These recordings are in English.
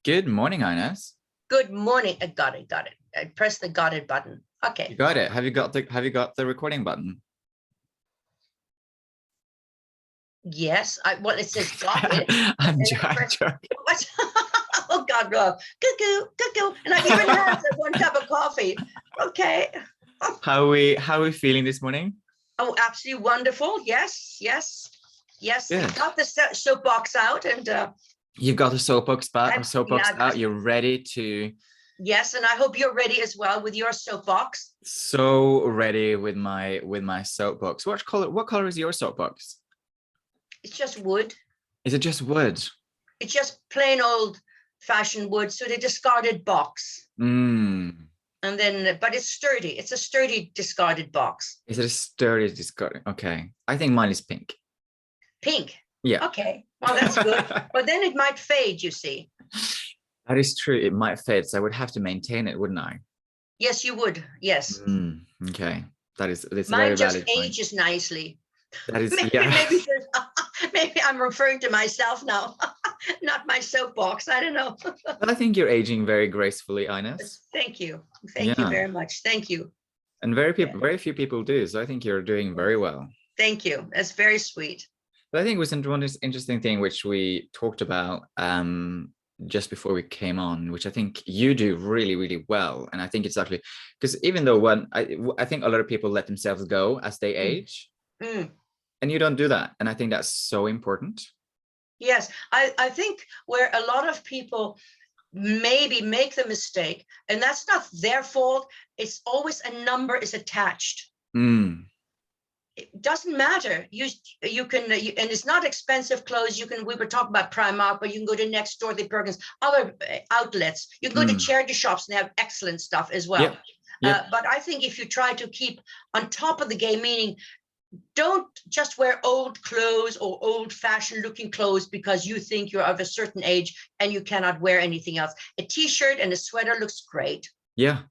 Good morning, Ines. Good morning. I got it. I pressed the got it button. Okay. You got it. Have you got the recording button? Yes. Well, it says got it. I'm What? joking. Oh God, no. Cuckoo, cuckoo. And I've even had one cup of coffee. Okay. How are we feeling this morning? Oh, absolutely wonderful. Yes. Good. Got the soapbox out and You've got the soapbox out. You're ready to. Yes, and I hope you're ready as well with your soapbox. So ready with my soapbox. What color is your soapbox? It's just wood. Is it just wood? It's just plain old fashioned wood. So they discarded box. And then, but it's sturdy. It's a sturdy discarded box. is it a sturdy discarded? Okay. I think mine is pink. Pink? Yeah. Okay. Well, that's good. But then it might fade, you see. That is true. It might fade, so I would have to maintain it, wouldn't I? Yes, you would. Yes. Okay. That's a Mine very just valid point. ages nicely. That is, maybe I'm referring to myself now, not my soapbox. I don't know. I think you're aging very gracefully, Ines. Thank you. Thank you very much. Thank you. And very few people do. So I think you're doing very well. Thank you. That's very sweet. But I think it was one interesting thing which we talked about just before we came on, which I think you do really, really well. And I think it's actually because even though I think a lot of people let themselves go as they age. And you don't do that. And I think that's so important. Yes, I think where a lot of people maybe make the mistake, and that's not their fault, it's always a number is attached. It doesn't matter. You can, and it's not expensive clothes. We were talking about Primark, but you can go to Next Door, the Perkins, other outlets. You can go to charity shops and they have excellent stuff as well. But I think if you try to keep on top of the game, meaning don't just wear old clothes or old-fashioned looking clothes because you think you're of a certain age and you cannot wear anything else. A t-shirt and a sweater looks great. Yeah.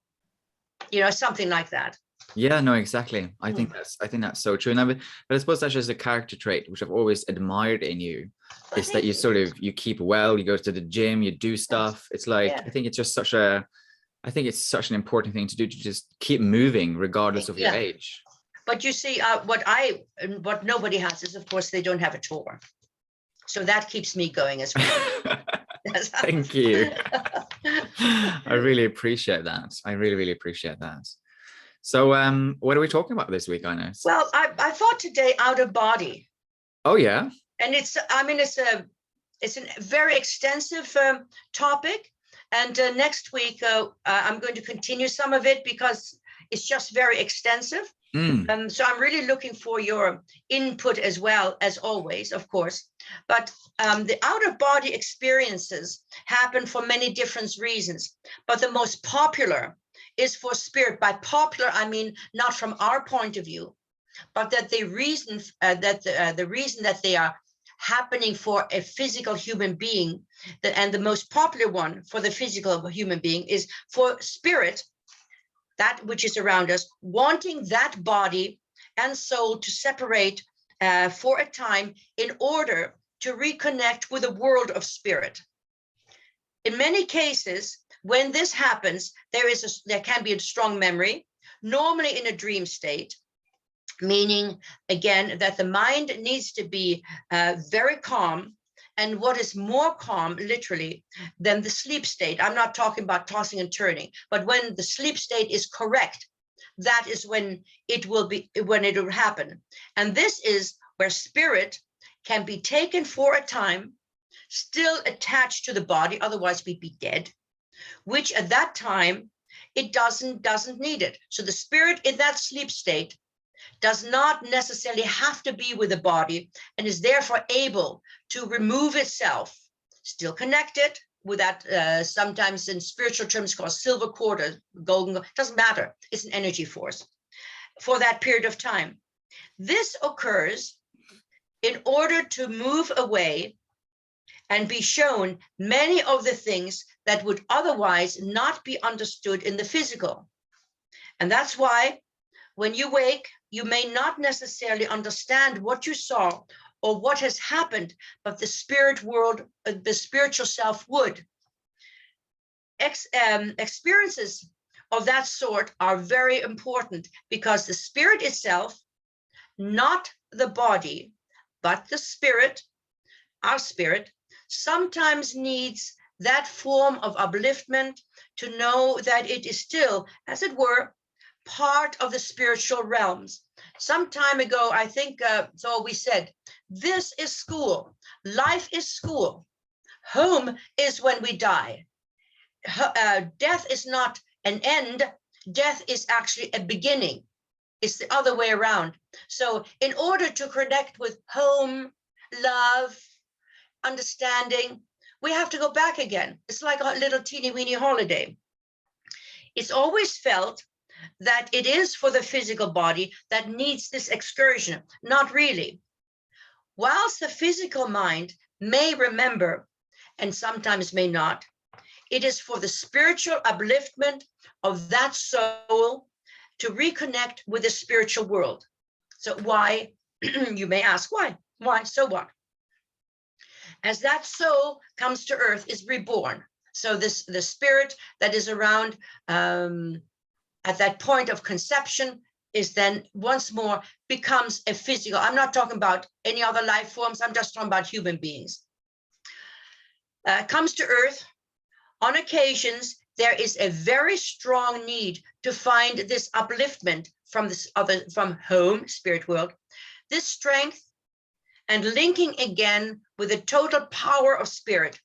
You know, something like that. Yeah, no, exactly. I think that's so true. But I suppose that's just a character trait which I've always admired in you, is that you keep well, you go to the gym, you do stuff. It's like I think it's just such an important thing to do, to just keep moving regardless of your age. But you see, what nobody has is, of course, they don't have a tour. So that keeps me going as well. Thank you. I really appreciate that. I really, really appreciate that. So what are we talking about this week, Ines? Well, I thought today out of body. Oh, yeah. And it's a very extensive topic. And next week, I'm going to continue some of it because it's just very extensive. So I'm really looking for your input as well, as always, of course. But the out-of-body experiences happen for many different reasons. But the most popular is for spirit. By popular, I mean not from our point of view, but that the reason that they are happening for a physical human being, and the most popular one for the physical human being is for spirit, that which is around us, wanting that body and soul to separate for a time in order to reconnect with the world of spirit. In many cases, when this happens, there can be a strong memory, normally in a dream state, meaning, again, that the mind needs to be very calm. And what is more calm, literally, than the sleep state? I'm not talking about tossing and turning, but when the sleep state is correct, that is when it will happen. And this is where spirit can be taken for a time, still attached to the body, otherwise we'd be dead, which at that time, it doesn't need it. So the spirit in that sleep state does not necessarily have to be with the body and is therefore able to remove itself, still connected with that, sometimes in spiritual terms called silver cord or golden, doesn't matter. It's an energy force for that period of time. This occurs in order to move away and be shown many of the things that would otherwise not be understood in the physical. And that's why when you wake, you may not necessarily understand what you saw or what has happened, but the spirit world, the spiritual self would. experiences of that sort are very important, because the spirit itself, not the body, but the spirit, our spirit, sometimes needs that form of upliftment to know that it is still, as it were, part of the spiritual realms. Some time ago, I think, so we said, this is school. Life is school. Home is when we die. Death is not an end. Death is actually a beginning. It's the other way around. So in order to connect with home, love, understanding, we have to go back again. It's like a little teeny weeny holiday. It's always felt that it is for the physical body that needs this excursion. Not really. Whilst the physical mind may remember, and sometimes may not, it is for the spiritual upliftment of that soul to reconnect with the spiritual world. So why? You may ask, why? Why? So what? As that soul comes to earth, is reborn. So the spirit that is around at that point of conception is then once more becomes a physical. I'm not talking about any other life forms. I'm just talking about human beings. Comes to earth. On occasions, there is a very strong need to find this upliftment from home, spirit world, this strength, and linking again with the total power of spirit,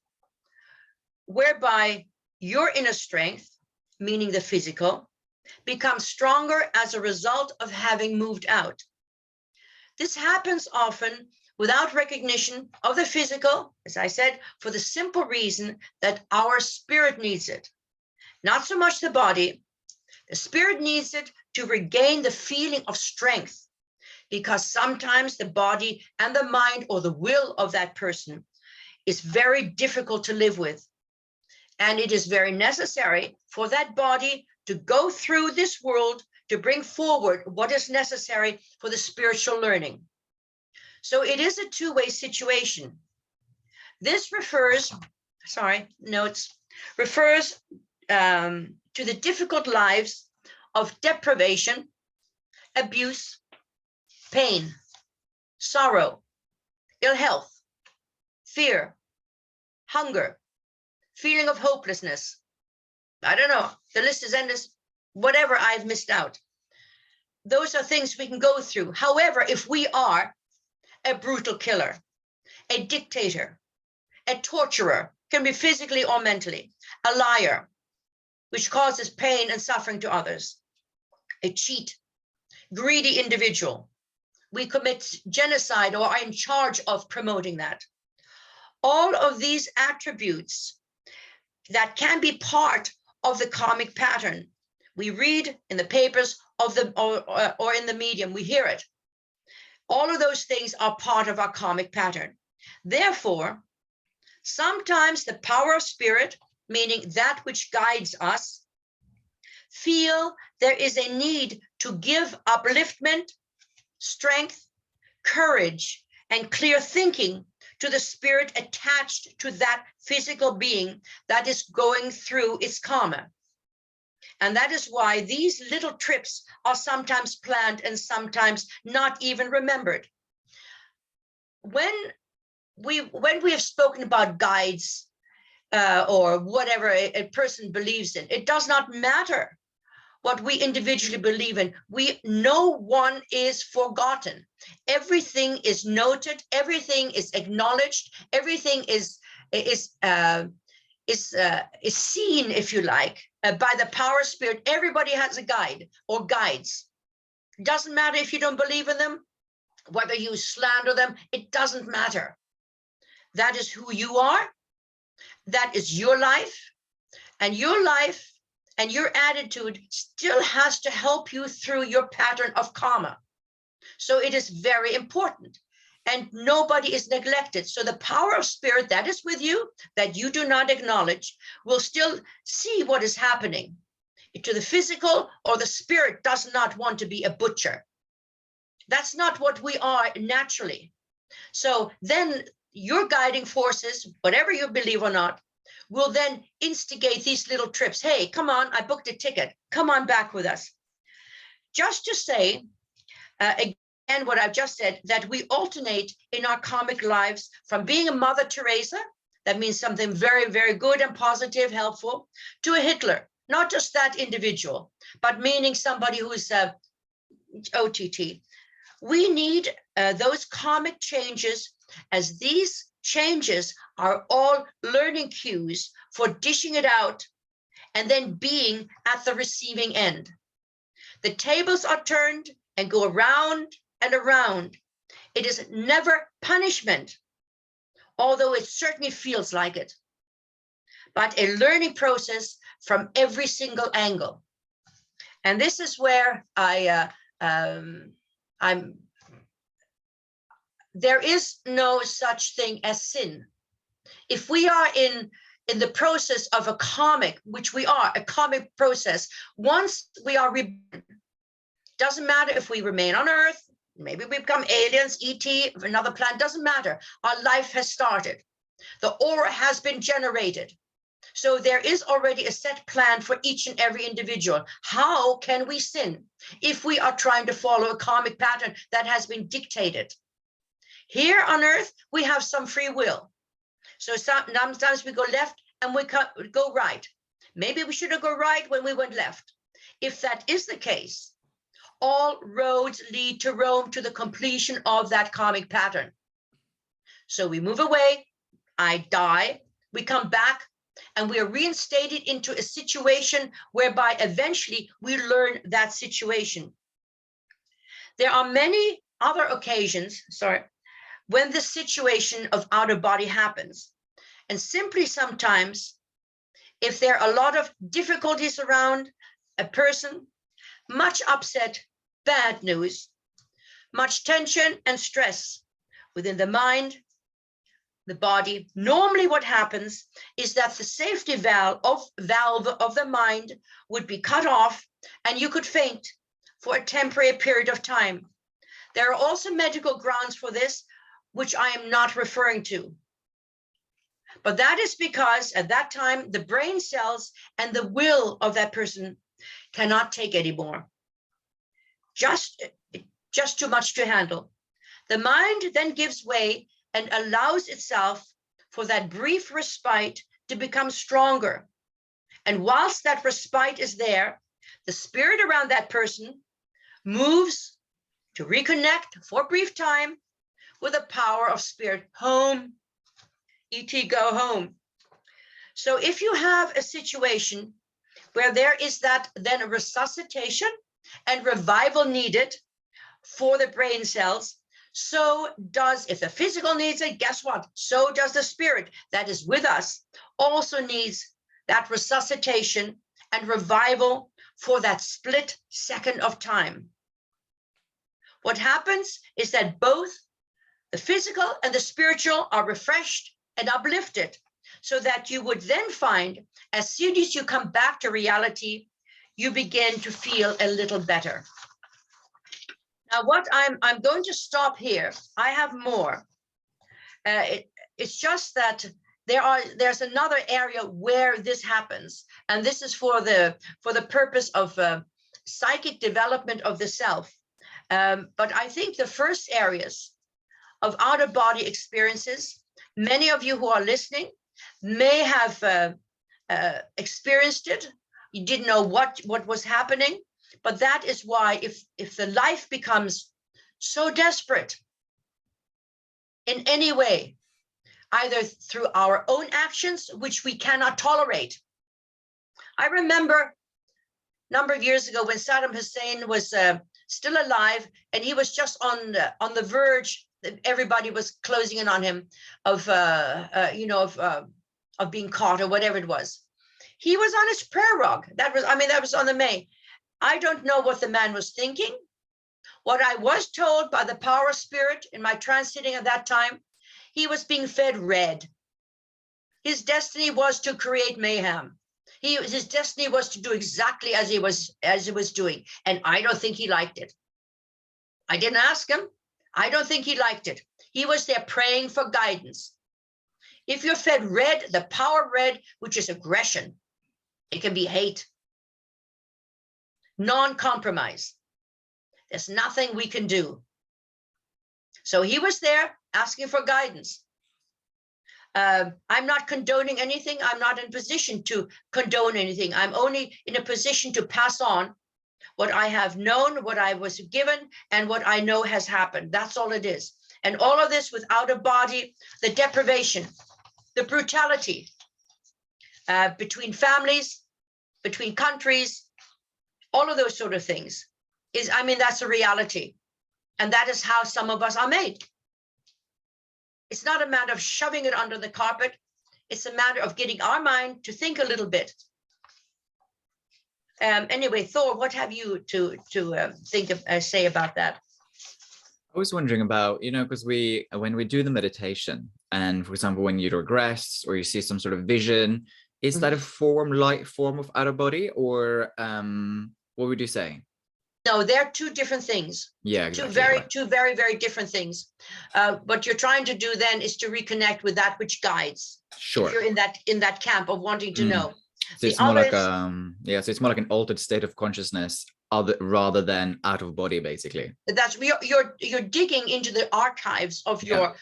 whereby your inner strength, meaning the physical, becomes stronger as a result of having moved out. This happens often without recognition of the physical, as I said, for the simple reason that our spirit needs it. Not so much the body. The spirit needs it to regain the feeling of strength, because sometimes the body and the mind or the will of that person is very difficult to live with. And it is very necessary for that body to go through this world to bring forward what is necessary for the spiritual learning. So it is a two-way situation. This refers to the difficult lives of deprivation, abuse, pain, sorrow, ill health, fear, hunger, feeling of hopelessness. I don't know, the list is endless, whatever I've missed out. Those are things we can go through. However, if we are a brutal killer, a dictator, a torturer, can be physically or mentally, a liar, which causes pain and suffering to others, a cheat, greedy individual, we commit genocide or are in charge of promoting that. All of these attributes that can be part of the karmic pattern. We read in the papers of or in the medium, we hear it. All of those things are part of our karmic pattern. Therefore, sometimes the power of spirit, meaning that which guides us, feel there is a need to give upliftment, strength, courage, and clear thinking to the spirit attached to that physical being that is going through its karma. And that is why these little trips are sometimes planned and sometimes not even remembered. When we have spoken about guides or whatever a person believes in, it does not matter what we individually believe in. No one is forgotten. Everything is noted. Everything is acknowledged. Everything is seen, if you like, by the power of spirit. Everybody has a guide or guides. It doesn't matter if you don't believe in them, whether you slander them, it doesn't matter. That is who you are. That is your life. And your life and your attitude still has to help you through your pattern of karma. So it is very important. And nobody is neglected. So the power of spirit that is with you, that you do not acknowledge, will still see what is happening. To the physical or the spirit does not want to be a butcher. That's not what we are naturally. So then your guiding forces, whatever you believe or not, will then instigate these little trips. Hey, come on, I booked a ticket. Come on back with us. Just to say, again, what I've just said, that we alternate in our karmic lives from being a Mother Teresa, that means something very, very good and positive, helpful, to a Hitler, not just that individual, but meaning somebody who's OTT. We need those karmic changes, as these changes are all learning cues for dishing it out and then being at the receiving end. The tables are turned and go around and around. It is never punishment, although it certainly feels like it, but a learning process from every single angle. And this is where there is no such thing as sin. If we are in the process of a karmic, which we are, a karmic process, once we are reborn, doesn't matter if we remain on Earth, maybe we become aliens, ET, another planet, doesn't matter. Our life has started. The aura has been generated. So there is already a set plan for each and every individual. How can we sin if we are trying to follow a karmic pattern that has been dictated? Here on Earth, we have some free will. So sometimes we go left and we go right. Maybe we should have gone right when we went left. If that is the case, all roads lead to Rome, to the completion of that karmic pattern. So we move away, I die, we come back, and we are reinstated into a situation whereby eventually we learn that situation. There are many other occasions, when the situation of out of body happens. And simply sometimes, if there are a lot of difficulties around a person, much upset, bad news, much tension and stress within the mind, the body, normally what happens is that the safety valve of the mind would be cut off and you could faint for a temporary period of time. There are also medical grounds for this, which I am not referring to. But that is because at that time, the brain cells and the will of that person cannot take anymore. Just too much to handle. The mind then gives way and allows itself for that brief respite to become stronger. And whilst that respite is there, the spirit around that person moves to reconnect for a brief time with the power of spirit. Home, ET, go home. So if you have a situation where there is that then a resuscitation and revival needed for the brain cells, so does, if the physical needs it, guess what? So does the spirit that is with us also needs that resuscitation and revival for that split second of time. What happens is that both the physical and the spiritual are refreshed and uplifted, so that you would then find, as soon as you come back to reality, you begin to feel a little better. Now, what I'm going to stop here. I have more. It's just that there's another area where this happens, and this is for the purpose of psychic development of the self. But I think the first areas of out-of-body experiences, many of you who are listening may have experienced it. You didn't know what was happening, but that is why if the life becomes so desperate in any way, either through our own actions, which we cannot tolerate. I remember a number of years ago when Saddam Hussein was still alive, and he was just on the verge. Everybody was closing in on him of being caught or whatever it was. He was on his prayer rug. That was on the May. I don't know what the man was thinking. What I was told by the power of spirit in my transiting at that time, he was being fed red. His destiny was to create mayhem. His destiny was to do exactly as he was doing. And I don't think he liked it. I didn't ask him. I don't think he liked it. He was there praying for guidance. If you're fed red, the power red, which is aggression, it can be hate, non-compromise. There's nothing we can do. So he was there asking for guidance. I'm not condoning anything. I'm not in a position to condone anything. I'm only in a position to pass on what I have known, what I was given, and what I know has happened. That's all it is. And all of this with out of body, the deprivation, the brutality between families, between countries, all of those sort of things is, I mean, that's a reality. And that is how some of us are made. It's not a matter of shoving it under the carpet. It's a matter of getting our mind to think a little bit. Anyway, Thor, what have you to think of, say about that? I was wondering about, because when we do the meditation, and for example, when you regress or you see some sort of vision, is that a form of out of body, or what would you say? No, they're two different things. Yeah, exactly. Two very, very different things. What you're trying to do then is to reconnect with that which guides. Sure. If you're in that camp of wanting to know. So it's more like so it's more like an altered state of consciousness, rather than out of body, basically. That's you're digging into the archives of your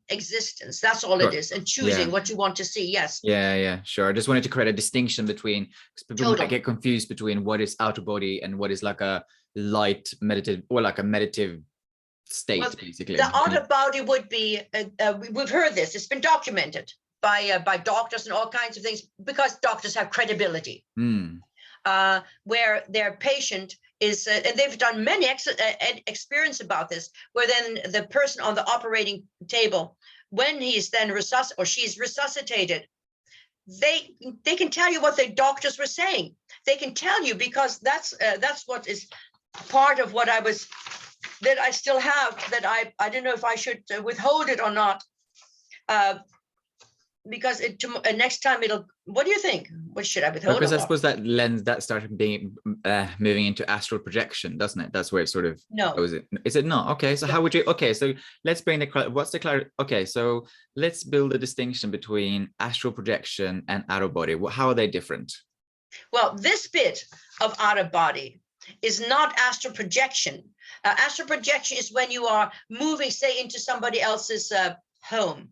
existence. That's all it is, and choosing what you want to see. Yes. Yeah, sure. I just wanted to create a distinction between, because people might get confused between what is out of body and what is like a light meditative, or like a meditative state, basically. The out of body would be, we've heard this, it's been documented by doctors and all kinds of things, because doctors have credibility. Where their patient is, and they've done many experience about this, where then the person on the operating table, when he's then she's resuscitated, they can tell you what the doctors were saying. They can tell you, because that's what is part of what that I still have, that I don't know if I should withhold it or not. Because next time what do you think? What should I withhold? Because I suppose that started being moving into astral projection, doesn't it? That's where it sort of goes. Is it not? Okay, so how would you? Okay, so let's bring okay, so let's build a distinction between astral projection and out of body. How are they different? Well, this bit of out of body is not astral projection. Astral projection is when you are moving, say, into somebody else's home.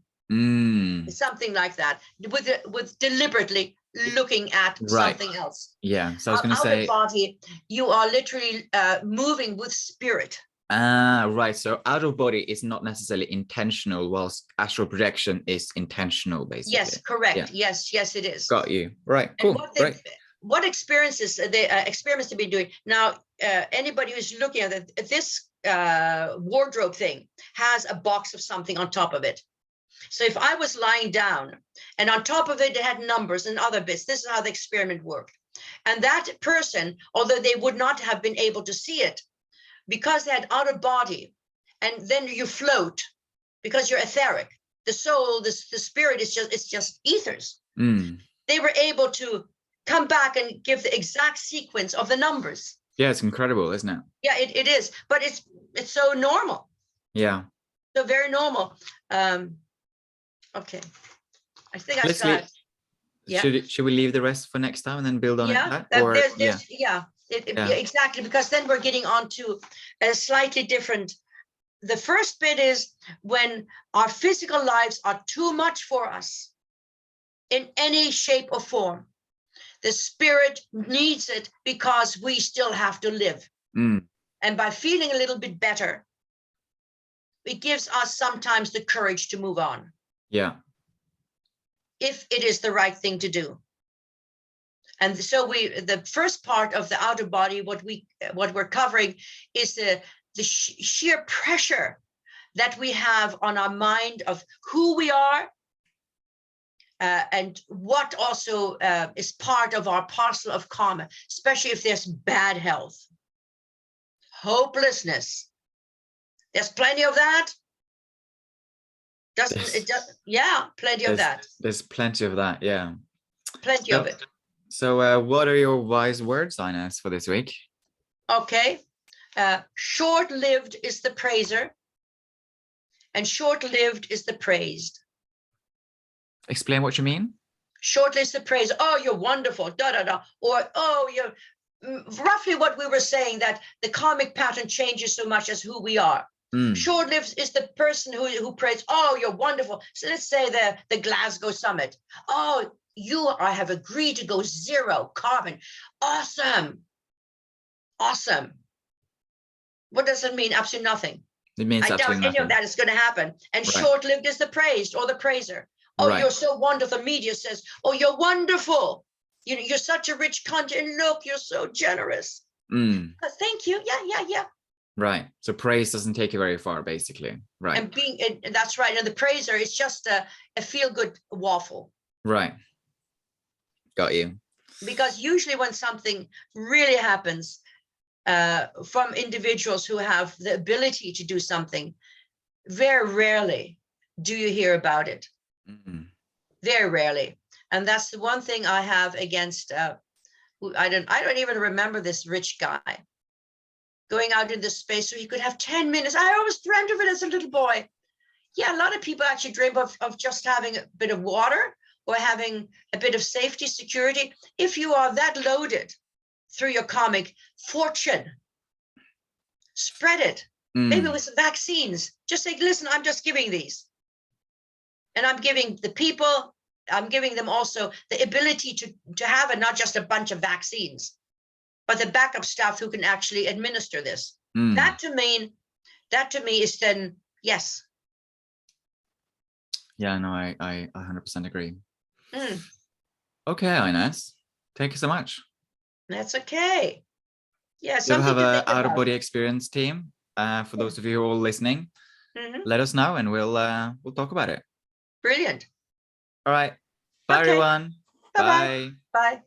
Something like that, with deliberately looking at something else. Yeah, so I was going to say, out of body, you are literally moving with spirit. Right. So out of body is not necessarily intentional, whilst astral projection is intentional, basically. Yes, correct. Yeah. Yes, it is. Got you. Right. Cool. What experiments have been doing now? Anybody who's looking at this wardrobe thing has a box of something on top of it. So if I was lying down and on top of it had numbers and other bits, this is how the experiment worked. And that person, although they would not have been able to see it, because they had out of body, and then you float because you're etheric. The soul, the spirit is just ethers. They were able to come back and give the exact sequence of the numbers. Yeah, it's incredible, isn't it? Yeah, it is. But it's so normal. Yeah. So very normal. Okay, I think I got. Yeah. Should we leave the rest for next time and then build on it? Exactly, because then we're getting on to a slightly different. The first bit is when our physical lives are too much for us in any shape or form. The spirit needs it because we still have to live. And by feeling a little bit better, it gives us sometimes the courage to move on. Yeah. If it is the right thing to do. And so the first part of the outer body, what we're covering is the sheer pressure that we have on our mind of who we are, and what also is part of our parcel of karma, especially if there's bad health, hopelessness. There's plenty of that. Plenty of that. There's plenty of that, yeah. Plenty of it. So what are your wise words, Ines, for this week? Okay. Short-lived is the praiser, and short-lived is the praised. Explain what you mean. Short list of praise. Oh, you're wonderful. Da da da. Or oh, you're roughly what we were saying, that the karmic pattern changes so much as who we are. Short-lived is the person who prays, oh, you're wonderful. So let's say the Glasgow summit. Oh, I have agreed to go 0 carbon. Awesome. Awesome. What does it mean? Absolutely nothing. It means I doubt any of that is going to happen. And short-lived is the praised or the praiser. Oh, you're so wonderful. The media says, oh, you're wonderful. You're such a rich content. Look, you're so generous. Thank you. Yeah. Right. So praise doesn't take you very far, basically. Right. And that's right. And the praiser is just a feel-good waffle. Right. Got you. Because usually when something really happens from individuals who have the ability to do something, very rarely do you hear about it. Very rarely. And that's the one thing I have against I don't even remember this rich guy going out in this space so he could have 10 minutes. I always dreamt of it as a little boy. Yeah, a lot of people actually dream of just having a bit of water or having a bit of safety, security. If you are that loaded through your karmic fortune, spread it. Maybe with some vaccines. Just say, listen, I'm just giving these. And I'm giving the people, I'm giving them also the ability to have it, not just a bunch of vaccines, but the backup staff who can actually administer this. That to me is then yes. Yeah, no, I 100% agree. Okay, Ines, thank you so much. That's okay. Yeah, you have an out-of-body experience, team. For those of you who are listening, let us know and we'll talk about it. Brilliant. All right. Bye, everyone. Bye-bye. Bye.